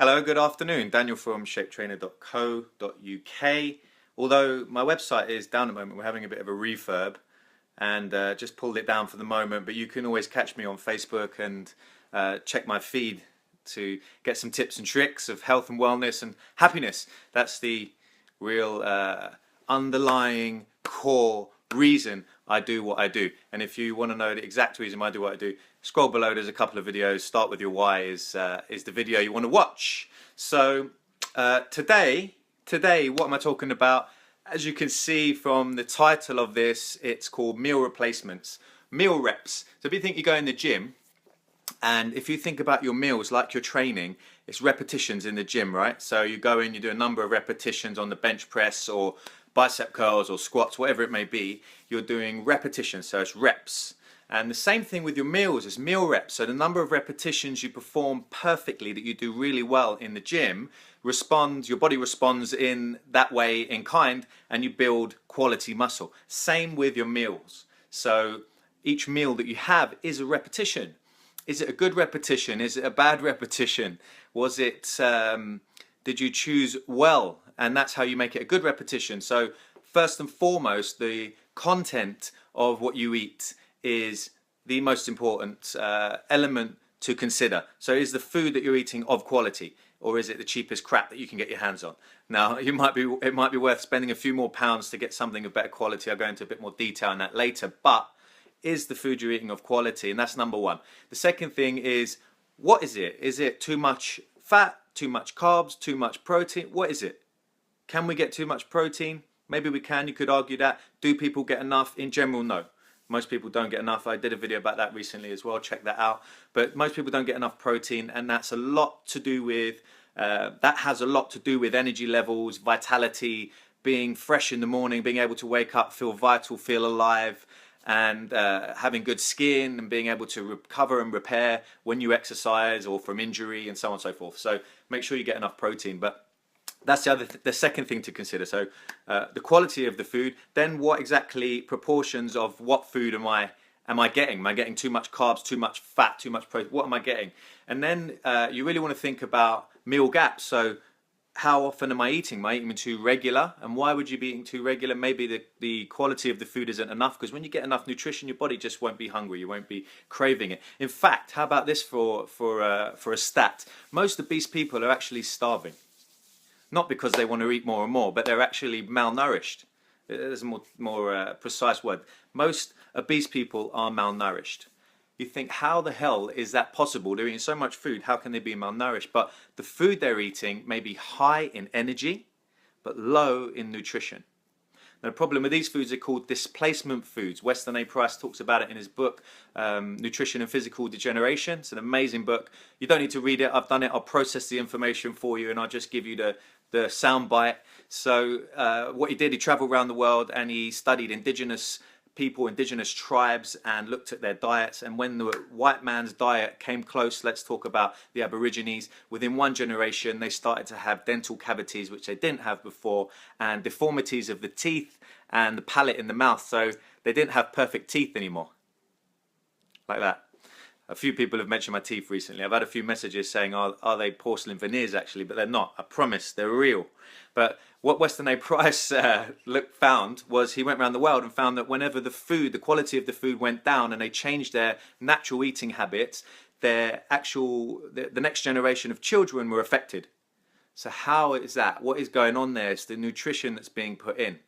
Hello, good afternoon. Daniel from shapetrainer.co.uk. Although my website is down at the moment, we're having a bit of a refurb and just pulled it down for the moment, but you can always catch me on Facebook and check my feed to get some tips and tricks of health and wellness and happiness. That's the real underlying core reason I do what I do. And if you want to know the exact reason I do what I do, scroll below. There's a couple of videos. Start with your why is the video you want to watch. So today, what am I talking about? As you can see from the title of this, it's called meal replacements, meal reps. So if you think you go in the gym, and if you think about your meals like your training, it's repetitions in the gym, right? So you go in, you do a number of repetitions on the bench press or bicep curls or squats, whatever it may be. You're doing repetitions, so it's reps. And the same thing with your meals is meal reps. So the number of repetitions you perform perfectly, that you do really well in the gym, your body responds in that way in kind, and you build quality muscle. Same with your meals. So each meal that you have is a repetition. Is it a good repetition? Is it a bad repetition? Was it, did you choose well? And that's how you make it a good repetition. So first and foremost, the content of what you eat is the most important element to consider. So is the food that you're eating of quality, or is it the cheapest crap that you can get your hands on? Now, it might be worth spending a few more pounds to get something of better quality. I'll go into a bit more detail on that later, but is the food you're eating of quality? And that's number one. The second thing is, what is it? Is it too much fat, too much carbs, too much protein? What is it? Can we get too much protein? Maybe we can. You could argue that. Do people get enough? In general, no. Most people don't get enough. I did a video about that recently as well. Check that out. But most people don't get enough protein, and that's a lot to do with, that has a lot to do with energy levels, vitality, being fresh in the morning, being able to wake up, feel vital, feel alive, and having good skin and being able to recover and repair when you exercise or from injury and so on and so forth. So make sure you get enough protein. But that's the second thing to consider. So the quality of the food, then what exactly proportions of what food am I getting? Am I getting too much carbs, too much fat, too much protein? What am I getting? And then you really want to think about meal gaps. So how often am I eating? Am I eating too regular? And why would you be eating too regular? Maybe the quality of the food isn't enough, because when you get enough nutrition, your body just won't be hungry. You won't be craving it. In fact, how about this for a stat? Most obese people are actually starving. Not because they want to eat more and more, but they're actually malnourished. There's a more precise word. Most obese people are malnourished. You think, how the hell is that possible? They're eating so much food, how can they be malnourished? But the food they're eating may be high in energy, but low in nutrition. Now, the problem with these foods are called displacement foods. Weston A. Price talks about it in his book, Nutrition and Physical Degeneration. It's an amazing book. You don't need to read it. I've done it. I'll process the information for you, and I'll just give you the sound bite. So what he did, he traveled around the world and he studied indigenous people, indigenous tribes, and looked at their diets. And when the white man's diet came close, let's talk about the Aborigines, within one generation they started to have dental cavities which they didn't have before, and deformities of the teeth and the palate in the mouth. So they didn't have perfect teeth anymore, like that. A few people have mentioned my teeth recently. I've had a few messages saying, are they porcelain veneers actually? But they're not. I promise, they're real. But what Weston A. Price found was, he went around the world and found that whenever the quality of the food went down and they changed their natural eating habits, the next generation of children were affected. So how is that? What is going on there? It's the nutrition that's being put in.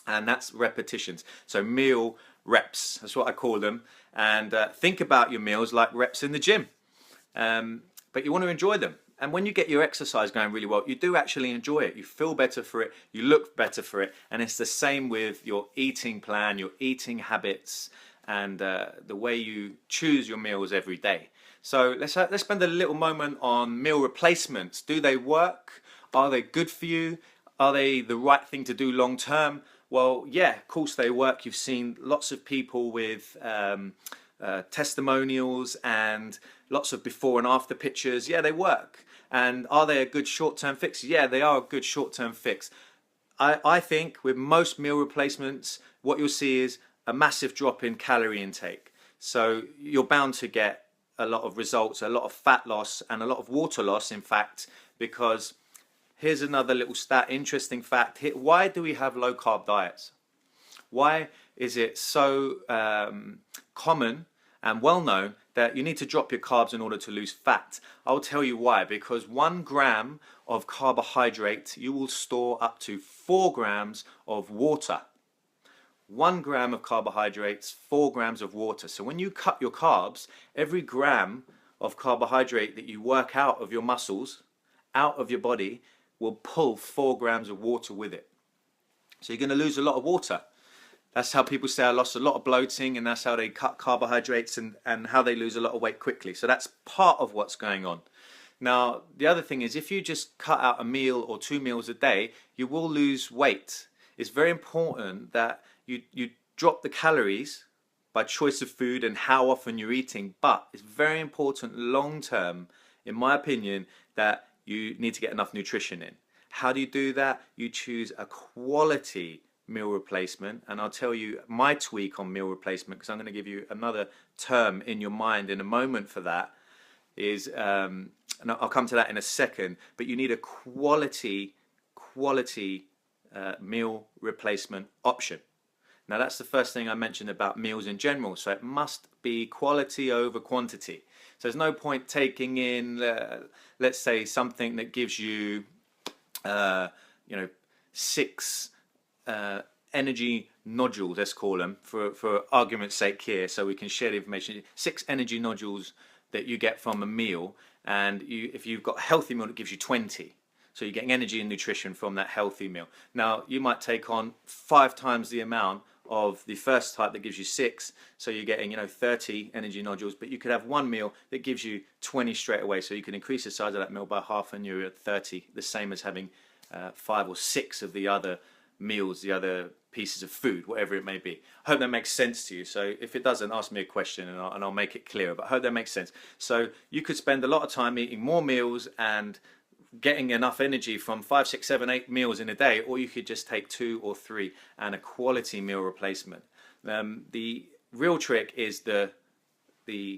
And that's repetitions. So meal reps, that's what I call them. And think about your meals like reps in the gym. But you want to enjoy them. And when you get your exercise going really well, you do actually enjoy it. You feel better for it. You look better for it. And it's the same with your eating plan, your eating habits, and the way you choose your meals every day. So let's spend a little moment on meal replacements. Do they work? Are they good for you? Are they the right thing to do long term? Well, yeah, of course they work. You've seen lots of people with testimonials and lots of before and after pictures. Yeah, they work. And are they a good short-term fix? Yeah, they are a good short-term fix. I think with most meal replacements, what you'll see is a massive drop in calorie intake. So you're bound to get a lot of results, a lot of fat loss and a lot of water loss, in fact, because here's another little stat, interesting fact. Why do we have low carb diets? Why is it so common and well known that you need to drop your carbs in order to lose fat? I'll tell you why. Because 1 gram of carbohydrate, you will store up to 4 grams of water. 1 gram of carbohydrates, 4 grams of water. So when you cut your carbs, every gram of carbohydrate that you work out of your muscles, out of your body, will pull 4 grams of water with it. So you're going to lose a lot of water. That's how people say I lost a lot of bloating, and that's how they cut carbohydrates and how they lose a lot of weight quickly. So that's part of what's going on. Now, the other thing is, if you just cut out a meal or 2 meals a day, you will lose weight. It's very important that you drop the calories by choice of food and how often you're eating, but it's very important long term, in my opinion, that you need to get enough nutrition in. How do you do that? You choose a quality meal replacement, and I'll tell you my tweak on meal replacement, because I'm going to give you another term in your mind in a moment for that, is and I'll come to that in a second, but you need a quality meal replacement option. Now that's the first thing I mentioned about meals in general, so it must be quality over quantity. So there's no point taking in let's say something that gives you 6 energy nodules, let's call them, for argument's sake here, so we can share the information. 6 energy nodules that you get from a meal, and if you've got a healthy meal, it gives you 20. So you're getting energy and nutrition from that healthy meal. Now you might take on 5 times the amount of the first type that gives you 6, so you're getting 30 energy nodules, but you could have one meal that gives you 20 straight away, so you can increase the size of that meal by half and you're at 30, the same as having 5 or 6 of the other meals, the other pieces of food, whatever it may be. I hope that makes sense to you. So if it doesn't, ask me a question and I'll make it clearer, but I hope that makes sense. So you could spend a lot of time eating more meals and getting enough energy from 5, 6, 7, 8 meals in a day, or you could just take 2 or 3 and a quality meal replacement. The real trick is the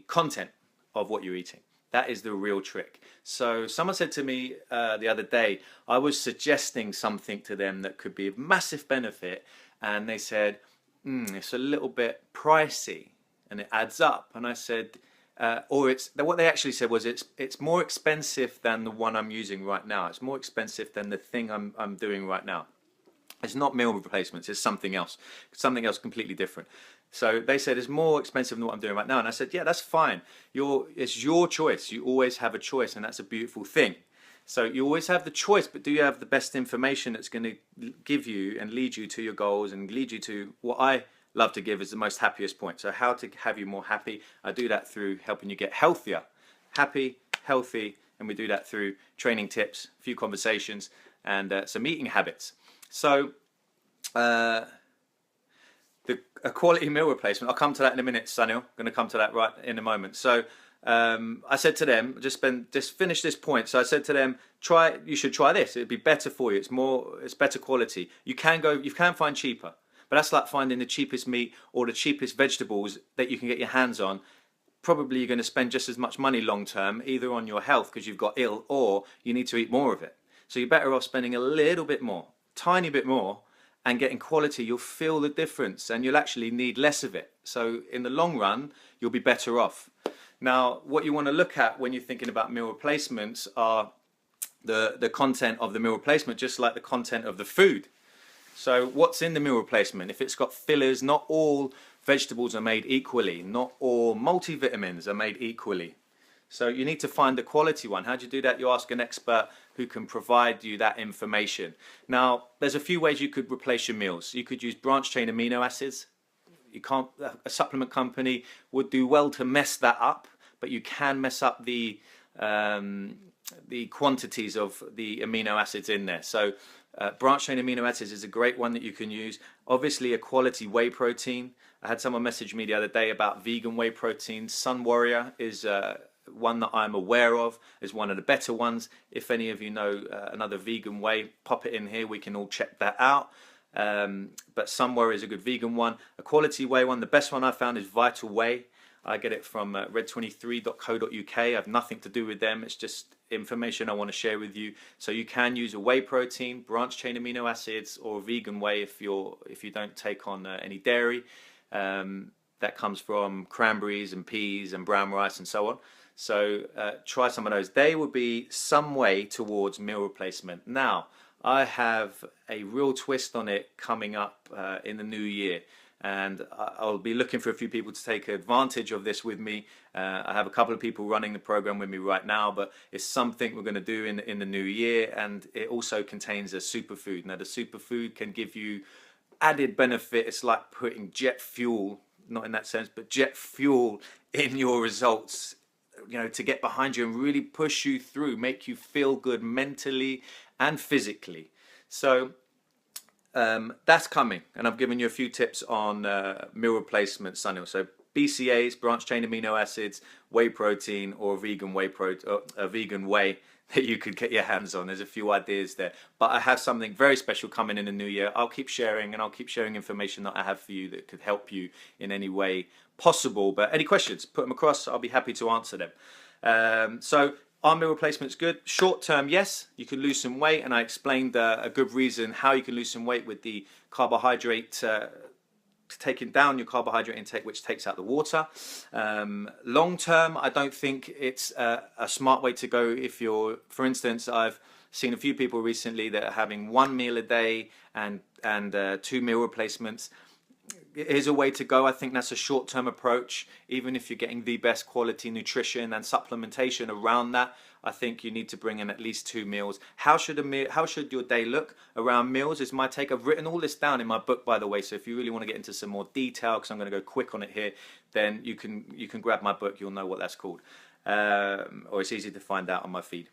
content of what you're eating. That is the real trick. So someone said to me the other day, I was suggesting something to them that could be of massive benefit, and they said, it's a little bit pricey and it adds up. And I said, what they actually said was it's more expensive than the one I'm using right now. It's more expensive than the thing I'm doing right now. It's not meal replacements, it's something else completely different. So they said it's more expensive than what I'm doing right now, and I said, yeah, that's fine. It's your choice. You always have a choice, and that's a beautiful thing. So you always have the choice, but do you have the best information that's going to give you and lead you to your goals and lead you to what I love to give is the most happiest point. So how to have you more happy? I do that through helping you get healthier, happy, healthy, and we do that through training tips, a few conversations, and some eating habits. So a quality meal replacement, I'll come to that in a minute, Sunil. I'm going to come to that right in a moment. So I said to them, just finish this point. So I said to them, you should try this. It'd be better for you. It's better quality. You can find cheaper, but that's like finding the cheapest meat or the cheapest vegetables that you can get your hands on. Probably you're going to spend just as much money long term, either on your health because you've got ill, or you need to eat more of it. So you're better off spending a little bit more, tiny bit more, and getting quality. You'll feel the difference and you'll actually need less of it. So in the long run, you'll be better off. Now, what you want to look at when you're thinking about meal replacements are the content of the meal replacement, just like the content of the food. So what's in the meal replacement? If it's got fillers, not all vegetables are made equally. Not all multivitamins are made equally. So you need to find the quality one. How do you do that? You ask an expert who can provide you that information. Now, there's a few ways you could replace your meals. You could use branched-chain amino acids. A supplement company would do well to mess that up, but you can mess up the quantities of the amino acids in there. So branched-chain amino acids is a great one that you can use. Obviously, a quality whey protein. I had someone message me the other day about vegan whey protein. Sun Warrior is one that I'm aware of, is one of the better ones. If any of you know another vegan whey, pop it in here. We can all check that out. But Sun Warrior is a good vegan one. A quality whey one, the best one I found is Vital Whey. I get it from red23.co.uk. I have nothing to do with them. It's just information I want to share with you. So you can use a whey protein, branched chain amino acids, or a vegan whey if you don't take on any dairy. That comes from cranberries and peas and brown rice and so on. So try some of those. They will be some way towards meal replacement. Now, I have a real twist on it coming up in the new year. And I'll be looking for a few people to take advantage of this with me. I have a couple of people running the program with me right now, but it's something we're going to do in the new year. And it also contains a superfood. Now, the superfood can give you added benefit. It's like putting jet fuel, not in that sense, but jet fuel in your results, you know, to get behind you and really push you through, make you feel good mentally and physically. So that's coming, and I've given you a few tips on meal replacement, Sunil. So BCAAs, branched chain amino acids, whey protein, or a vegan whey that you could get your hands on. There's a few ideas there, but I have something very special coming in the new year. I'll keep sharing, and I'll keep sharing information that I have for you that could help you in any way possible. But any questions, put them across. I'll be happy to answer them. So are meal replacements good? Short term, yes, you can lose some weight, and I explained a good reason how you can lose some weight with the carbohydrate, taking down your carbohydrate intake, which takes out the water. Long term, I don't think it's a smart way to go. If you're, for instance, I've seen a few people recently that are having 1 meal a day and 2 meal replacements. Here's a way to go. I think that's a short-term approach. Even if you're getting the best quality nutrition and supplementation around that, I think you need to bring in at least 2 meals. How should your day look around meals is my take. I've written all this down in my book, by the way. So if you really want to get into some more detail, because I'm going to go quick on it here, then you can grab my book. You'll know what that's called, or it's easy to find out on my feed.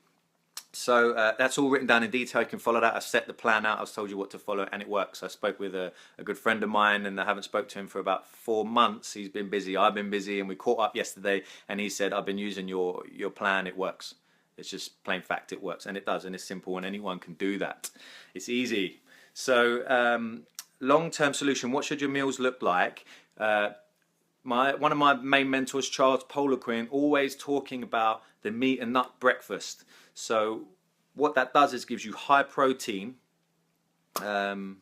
So that's all written down in detail. You can follow that. I've set the plan out. I've told you what to follow, and it works. I spoke with a good friend of mine, and I haven't spoke to him for about 4 months. He's been busy. I've been busy, and we caught up yesterday, and he said, I've been using your plan. It works. It's just plain fact. It works, and it does, and it's simple, and anyone can do that. It's easy. So long-term solution, what should your meals look like? One of my main mentors, Charles Poliquin, always talking about the meat and nut breakfast. So what that does is gives you high protein. Sunil's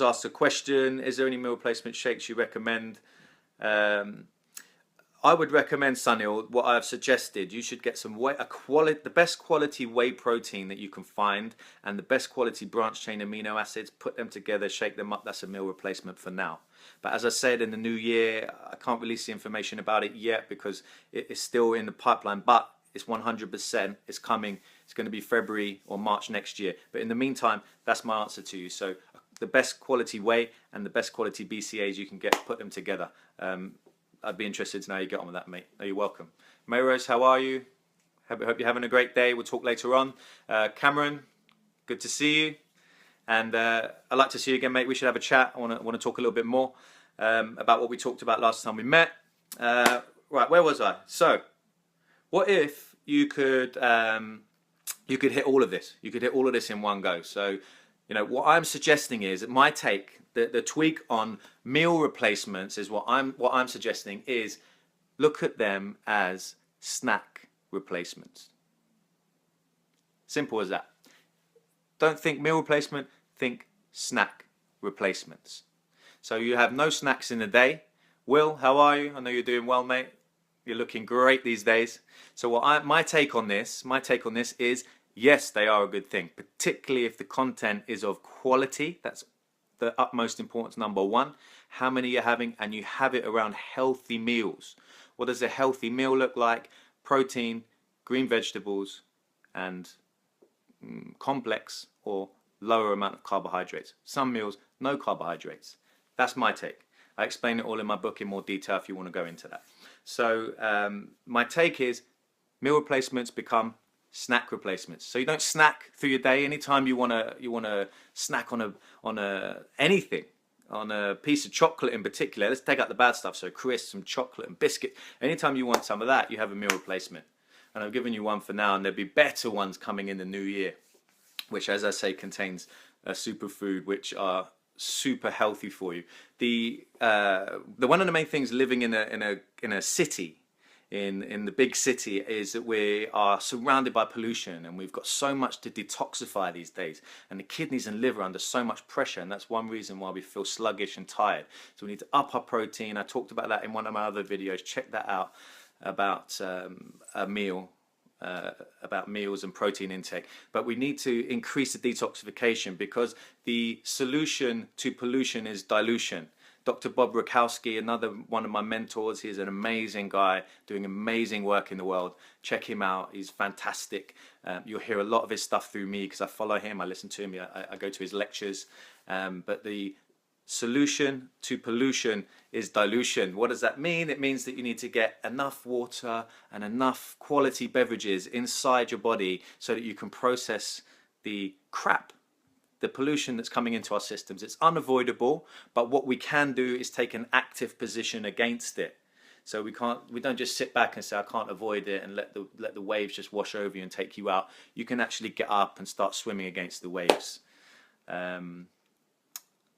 asked a question, is there any meal replacement shakes you recommend? I would recommend, Sunil, what I've suggested. You should get some the best quality whey protein that you can find, and the best quality branched chain amino acids. Put them together, shake them up. That's a meal replacement for now. But as I said, in the new year, I can't release the information about it yet because it is still in the pipeline. But it's 100%. It's coming. It's going to be February or March next year. But in the meantime, that's my answer to you. So the best quality whey and the best quality BCAAs you can get, put them together. I'd be interested to know how you get on with that, mate. Oh, you're welcome. Mayrose, how are you? Hope you're having a great day. We'll talk later on. Cameron, good to see you. And I'd like to see you again, mate. We should have a chat. I want to talk a little bit more about what we talked about last time we met. Right, where was I? So, what if you could hit all of this? You could hit all of this in one go. So, you know, what I'm suggesting is that my take, the tweak on meal replacements is what I'm suggesting is look at them as snack replacements. Simple as that. Don't think meal replacement, think snack replacements. So you have no snacks in the day. Will, how are you? I know you're doing well, mate. You're looking great these days. So my take on this is yes, they are a good thing, particularly if the content is of quality. That's the utmost importance, number one. How many you're having, and you have it around healthy meals. What does a healthy meal look like? Protein, green vegetables, and complex or lower amount of carbohydrates. Some meals, no carbohydrates. That's my take. I explain it all in my book in more detail if you want to go into that. So my take is meal replacements become snack replacements. So you don't snack through your day. Anytime you wanna snack on anything, on a piece of chocolate in particular. Let's take out the bad stuff. So crisps, some chocolate and biscuit. Anytime you want some of that, you have a meal replacement. And I've given you one for now, and there'll be better ones coming in the new year, which, as I say, contains a superfood, which are super healthy for you. The one of the main things living in a city, in the big city, is that we are surrounded by pollution, and we've got so much to detoxify these days, and the kidneys and liver are under so much pressure, and that's one reason why we feel sluggish and tired. So we need to up our protein. I talked about that in one of my other videos. Check that out, about about meals and protein intake. But we need to increase the detoxification, because the solution to pollution is dilution. Dr. Bob Rakowski, another one of my mentors, he's an amazing guy doing amazing work in the world. Check him out, he's fantastic. You'll hear a lot of his stuff through me because I follow him, I listen to him, I go to his lectures. But the solution to pollution is dilution. What does that mean? It means that you need to get enough water and enough quality beverages inside your body so that you can process the crap, the pollution that's coming into our systems. It's unavoidable, but what we can do is take an active position against it. So we don't just sit back and say, I can't avoid it, and let the waves just wash over you and take you out. You can actually get up and start swimming against the waves.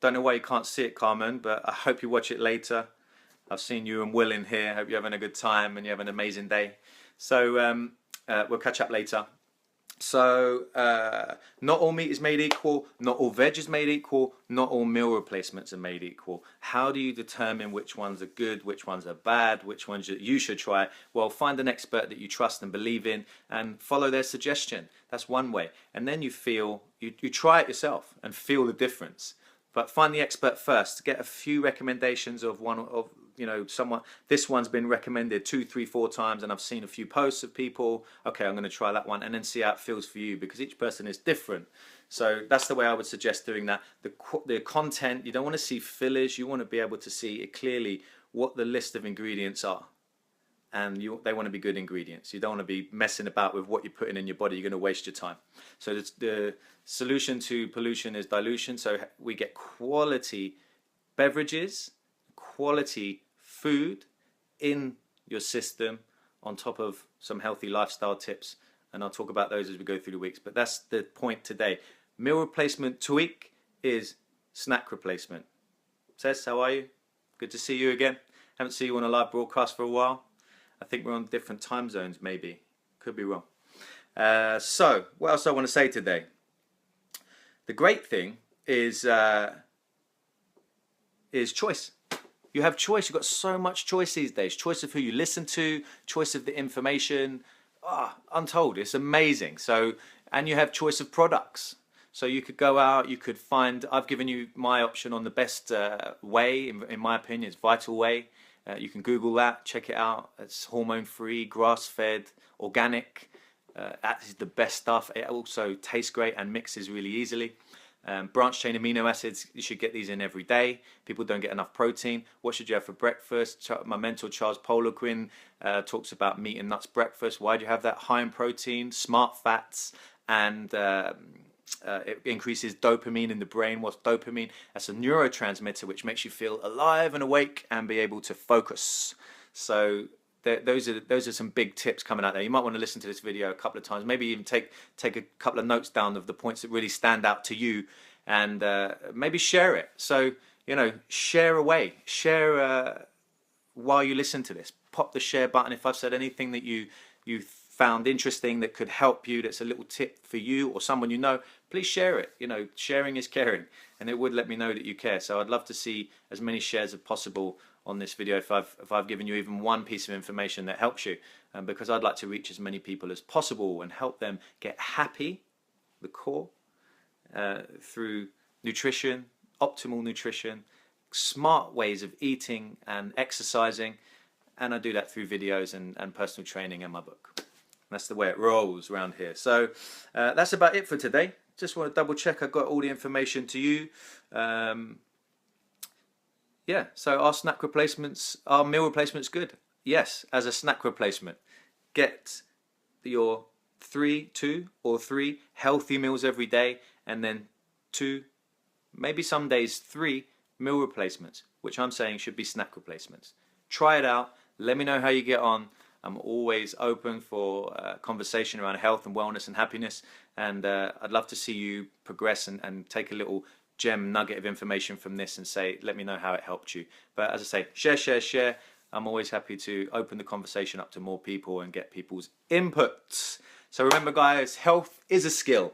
Don't know why you can't see it, Carmen, but I hope you watch it later. I've seen you and Will in here. Hope you're having a good time and you have an amazing day. So we'll catch up later. So not all meat is made equal, not all veg is made equal, not all meal replacements are made equal. How do you determine which ones are good, which ones are bad, which ones you should try? Well, find an expert that you trust and believe in and follow their suggestion. That's one way. And then you try it yourself and feel the difference. But find the expert first. Get a few recommendations of someone. This one's been recommended 2, 3, 4 times, and I've seen a few posts of people. Okay, I'm going to try that one, and then see how it feels for you, because each person is different. So that's the way I would suggest doing that. The content, you don't want to see fillers. You want to be able to see clearly what the list of ingredients are, and they want to be good ingredients. You don't want to be messing about with what you're putting in your body. You're going to waste your time. So the solution to pollution is dilution. So we get quality beverages, quality food in your system, on top of some healthy lifestyle tips, and I'll talk about those as we go through the weeks. But that's the point today. Meal replacement tweak is snack replacement. Tess, how are you? Good to see you again. Haven't seen you on a live broadcast for a while. I think we're on different time zones, maybe. Could be wrong. So, what else I want to say today? The great thing is choice. You have choice. You've got so much choice these days. Choice of who you listen to, choice of the information. Untold. It's amazing. So, and you have choice of products. So you could go out, you could find, I've given you my option on the best whey, in my opinion, it's Vital Whey. You can Google that, check it out. It's hormone-free, grass-fed, organic. That is the best stuff. It also tastes great and mixes really easily. Branched-chain amino acids, you should get these in every day. People don't get enough protein. What should you have for breakfast? My mentor Charles Poliquin talks about meat and nuts breakfast. Why do you have that? High in protein, smart fats, and it increases dopamine in the brain. What's dopamine? That's a neurotransmitter which makes you feel alive and awake and be able to focus. So those are some big tips coming out there. You might want to listen to this video a couple of times, maybe even take a couple of notes down of the points that really stand out to you, and maybe share it. So share away, share while you listen to this. Pop the share button if I've said anything that you found interesting that could help you, that's a little tip for you or someone you know. Please share it. Sharing is caring, and it would let me know that you care. So I'd love to see as many shares as possible on this video if I've given you even one piece of information that helps you, because I'd like to reach as many people as possible and help them get happy, the core, through nutrition, optimal nutrition, smart ways of eating and exercising, and I do that through videos and personal training and my book. That's the way it rolls around here. So that's about it for today. Just want to double check I got all the information to you. Yeah, so our snack replacements, our meal replacements good? Yes, as a snack replacement. Get your 2 or 3 healthy meals every day, and then 2, maybe some days 3 meal replacements, which I'm saying should be snack replacements. Try it out. Let me know how you get on. I'm always open for conversation around health and wellness and happiness, and I'd love to see you progress and take a little gem nugget of information from this and say, let me know how it helped you. But as I say, share, share, share. I'm always happy to open the conversation up to more people and get people's inputs. So remember, guys, health is a skill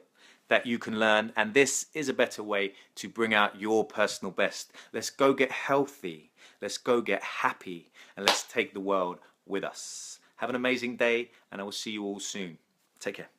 that you can learn, and this is a better way to bring out your personal best. Let's go get healthy, let's go get happy, and let's take the world with us. Have an amazing day, and I will see you all soon. Take care.